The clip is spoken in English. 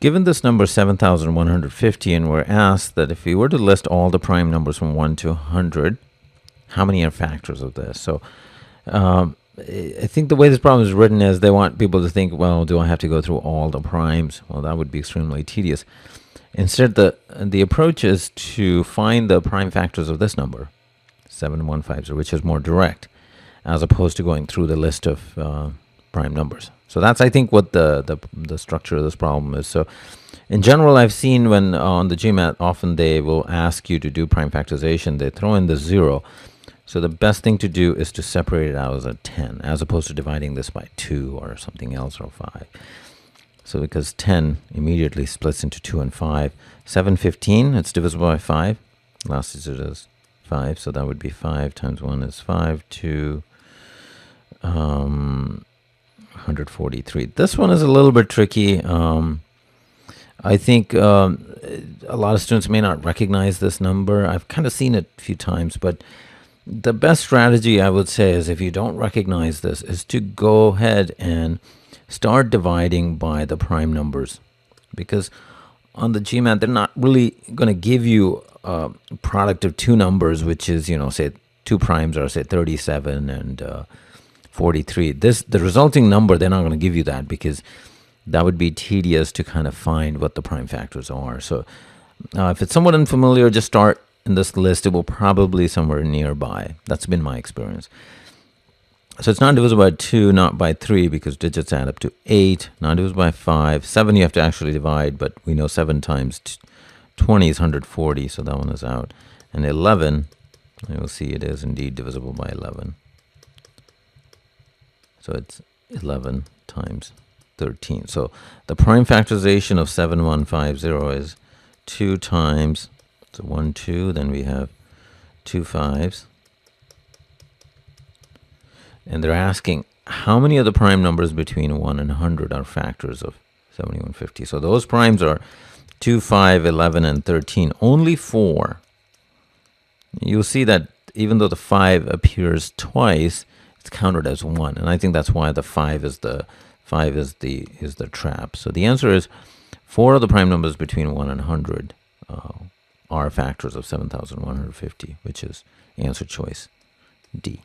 Given this number 7,150, and we're asked that if we were to list all the prime numbers from 1 to 100, how many are factors of this? So I think the way this problem is written is they want people to think, well, do I have to go through all the primes? Well, that would be extremely tedious. Instead, the approach is to find the prime factors of this number, 7150, which is more direct, as opposed to going through the list of prime numbers. So that's, I think, what the structure of this problem is. So in general, I've seen when on the GMAT, often they will ask you to do prime factorization. They throw in the 0. So the best thing to do is to separate it out as a 10, as opposed to dividing this by 2 or something else, or 5. So because 10 immediately splits into 2 and 5. 715, it's divisible by 5. Last digit is 5, so that would be 5 times 1 is 5, 2, 143. This one is a little bit tricky. I think a lot of students may not recognize this number. I've kind of seen it a few times, but the best strategy, I would say, is if you don't recognize this, is to go ahead and start dividing by the prime numbers. Because on the GMAT, they're not really going to give you a product of two numbers, which is, say 2 primes are, say, 37 and 43. The resulting number, they're not going to give you that, because that would be tedious to kind of find what the prime factors are. So if it's somewhat unfamiliar, just start in this list. It will probably somewhere nearby. That's been my experience. So it's not divisible by 2, not by 3, because digits add up to 8. Not divisible by 5. 7 you have to actually divide, but we know 7 times 20 is 140, so that one is out. And 11, you'll see it is indeed divisible by 11. So it's 11 times 13. So the prime factorization of 7150 is 2 times, so 1, 2, then we have 2 5s. And they're asking how many of the prime numbers between 1 and 100 are factors of 7150. So those primes are 2, 5, 11, and 13. Only 4. You'll see that even though the 5 appears twice, it's counted as 1. And I think that's why the 5 is the trap. So the answer is 4 of the prime numbers between 1 and 100 are factors of 7150, which is answer choice D.